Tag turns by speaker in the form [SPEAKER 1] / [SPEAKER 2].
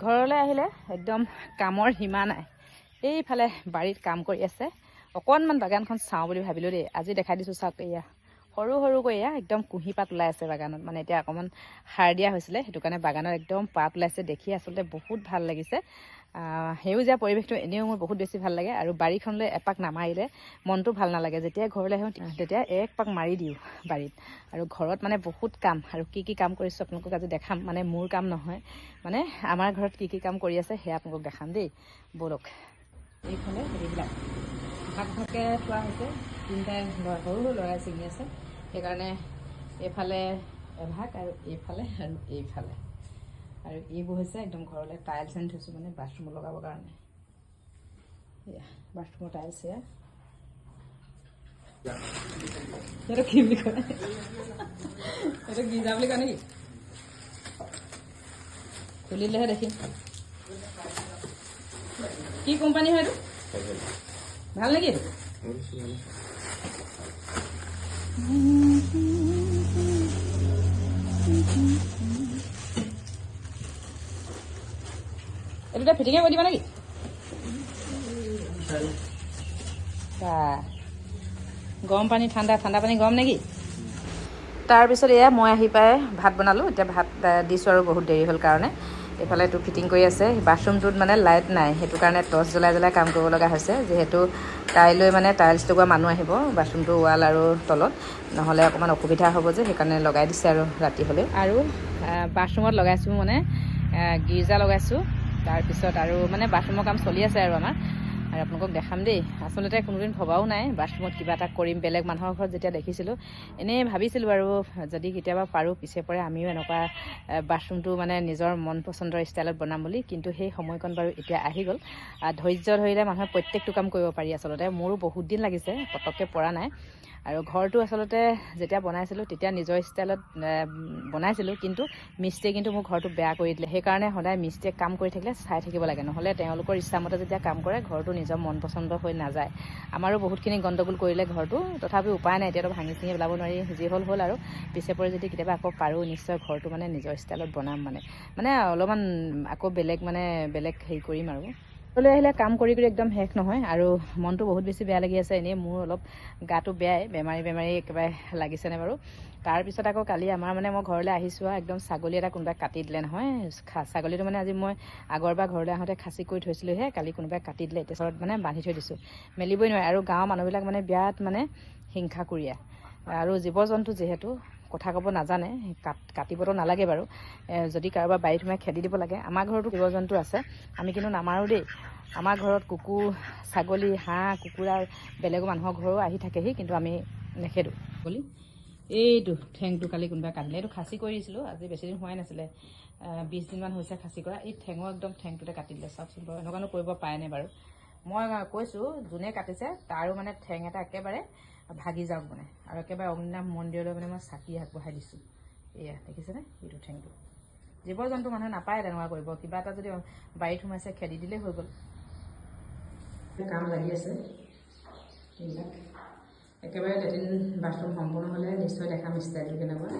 [SPEAKER 1] ঘৰলৈ আহিলে একদম কামৰ সীমা নাই। এইফালে বাৰীত কাম কৰি আছে। অকণমান বাগানখন চাওঁ বুলি ভাবিলোঁ দেই। আজি দেখাই দিছোঁ চাওক, এয়া সৰু সৰুকৈ এয়া একদম কুঁহি পাত ওলাই আছে বাগানত। মানে এতিয়া অকণমান সাৰ দিয়া হৈছিলে, সেইটো কাৰণে বাগানত একদম পাত ওলাইছে। দেখি আচলতে বহুত ভাল লাগিছে। সেউজীয়া পৰিৱেশটো এনেও মোৰ বহুত বেছি ভাল লাগে। আৰু বাৰীখনলৈ এপাক নামাৰিলে মনটো ভাল নালাগে। যেতিয়া ঘৰলৈ আহোঁ তেতিয়া এক পাক মাৰি দিওঁ বাৰীত। আৰু ঘৰত মানে বহুত কাম, আৰু কি কি কাম কৰিছোঁ আপোনালোকক আজি দেখাম। মানে মোৰ কাম নহয়, মানে আমাৰ ঘৰত কি কি কাম কৰি আছে সেয়া আপোনালোকক দেখাম দেই। ব'লক। এইফালে এইবিলাক ভাগ ভাগকৈ থোৱা হৈছে। তিনিটাই সৰু সৰু ল'ৰাই ছিঙি আছে, সেইকাৰণে এইফালে এভাগ আৰু এইফালে আৰু এইফালে। আৰু এইবোৰ হৈছে একদম ঘৰলৈ টাইলছ আনি থৈছোঁ, মানে বাথৰুমত লগাবৰ কাৰণে। এয়া বাথৰুমৰ টাইলছ। এয়া সেইটো কি বুলি কয়, সেইটো গিজা বুলি কয় নেকি? খুলিলেহে দেখিম কি কোম্পানী হয় এইটো, ভাল নেকি এইটো? এইটো এতিয়া ফিটিঙে কৰি দিবা নেকি? গৰম পানী ঠাণ্ডা, ঠাণ্ডা পানী গৰম নেকি? তাৰপিছত এয়া মই আহি পাই ভাত বনালোঁ। এতিয়া ভাত দিছোঁ আৰু বহুত দেৰি হ'ল কাৰণে। এইফালে এইটো ফিটিং কৰি আছে। বাথৰুমটোত মানে লাইট নাই, সেইটো কাৰণে টৰ্চ জ্বলাই জ্বলাই কাম কৰিব লগা হৈছে। যিহেতু কাইলৈ মানে টাইলছ লগোৱা মানুহ আহিব বাথৰুমটো ৱাল আৰু তলত, নহ'লে অকণমান অসুবিধা হ'ব যে, সেইকাৰণে লগাই দিছে আৰু ৰাতি হ'লেও। আৰু বাথৰুমত লগাইছোঁ মানে গীৰ্জা লগাইছোঁ। তাৰপিছত আৰু মানে বাথৰুমৰ কাম চলি আছে আৰু আমাৰ। আৰু আপোনালোকক দেখাম দেই। আচলতে কোনোদিন ভবাও নাই বাথৰুমত কিবা এটা কৰিম। বেলেগ মানুহৰ ঘৰত যেতিয়া দেখিছিলোঁ, এনেই ভাবিছিলোঁ আৰু যদি কেতিয়াবা পাৰোঁ পিছে পৰে আমিও এনেকুৱা বাথৰুমটো মানে নিজৰ মন পচন্দৰ ষ্টাইলত বনাম বুলি। কিন্তু সেই সময়কণ বাৰু এতিয়া আহি গ'ল। ধৈৰ্য ধৰিলে মানুহে প্ৰত্যেকটো কাম কৰিব পাৰি। আচলতে মোৰো বহুত দিন লাগিছে, পটককৈ পৰা নাই। আৰু ঘৰটো আচলতে যেতিয়া বনাইছিলোঁ তেতিয়া নিজৰ ষ্টাইলত বনাইছিলোঁ, কিন্তু মিস্ত্ৰীয়ে কিন্তু মোৰ ঘৰটো বেয়া কৰি দিলে। সেইকাৰণে সদায় মিস্ত্ৰীয়ে কাম কৰি থাকিলে চাই থাকিব লাগে, নহ'লে তেওঁলোকৰ ইচ্ছামতে যেতিয়া কাম কৰে ঘৰটো নিজৰ মন পচন্দ হৈ নাযায়। আমাৰো বহুতখিনি গণ্ডগোল কৰিলে ঘৰটো, তথাপিও উপায় নাই, এতিয়াতো ভাঙি চিঙি পেলাব নোৱাৰি। যি হ'ল হ'ল আৰু পিছে পৰে যদি কেতিয়াবা আকৌ পাৰোঁ নিশ্চয় ঘৰটো মানে নিজৰ ষ্টাইলত বনাম। মানে অলপমান আকৌ বেলেগ হেৰি কৰিম আৰু। ঘৰলৈ আহিলে কাম কৰি কৰি একদম শেষ নহয়, আৰু মনটো বহুত বেছি বেয়া লাগি আছে। এনেই মোৰ অলপ গাটো বেয়াই, বেমাৰী একেবাৰে লাগিছেনে বাৰু। তাৰপিছত আকৌ কালি আমাৰ মানে মই ঘৰলৈ আহিছোঁ আৰু একদম ছাগলী এটা কোনোবাই কাটি দিলে নহয়। ছাগলীটো মানে আজি মই আগৰবাৰ ঘৰলৈ আহোঁতে খাচী কৰি থৈছিলোঁহে, কালি কোনোবাই কাটি দিলে। এতিয়া চৰত মানে বান্ধি থৈ দিছোঁ, মেলিবই নোৱাৰে। আৰু গাঁৱৰ মানুহবিলাক মানে বিৰাট মানে হিংসাকুৰীয়া, আৰু জীৱ জন্তু যিহেতু কথা ক'ব নাজানে, কাটিবতো নালাগে বাৰু। যদি কাৰোবাৰ বাৰীত সোমাই খেদি দিব লাগে। আমাৰ ঘৰতো জীৱ জন্তু আছে, আমি কিন্তু নামাৰোঁ দেই। আমাৰ ঘৰত কুকুৰ, ছাগলী, হাঁহ, কুকুৰা বেলেগৰ মানুহৰ ঘৰো আহি থাকেহি, কিন্তু আমি নেখেদোঁ। বুলি এইটো ঠেংটো কালি কোনোবাই কাটিলে। এইটো খাচী কৰি দিছিলোঁ, আজি বেছিদিন হোৱাই নাছিলে, 20 দিনমান হৈছে খাচী কৰা। এই একদম ঠেংটোতে কাটি দিলে। চাওকচোন বাৰু, এনেকুৱানো কৰিব পাৰেনে বাৰু। মই কৈছোঁ যোনে কাটিছে তাৰো মানে ঠেং এটা একেবাৰে ভাগি যাওক মানে। আৰু একেবাৰে অগ্নিনাভ মন্দিৰলৈ মানে মই চাকি আগবঢ়াই দিছোঁ। এয়া দেখিছেনে, এইটো ঠেংটো। জীৱ জন্তু মানুহে নাপায় তেনেকুৱা কৰিব। কিবা এটা যদি বাৰীত সোমাইছে খেদি দিলেই হৈ গ'ল। কাম লাগি আছে এইবিলাক। একেবাৰে লেট্ৰিন বাথৰুম সম্পূৰ্ণ হ'লে নিশ্চয় দেখাম ষ্টাইলটো কেনেকুৱা।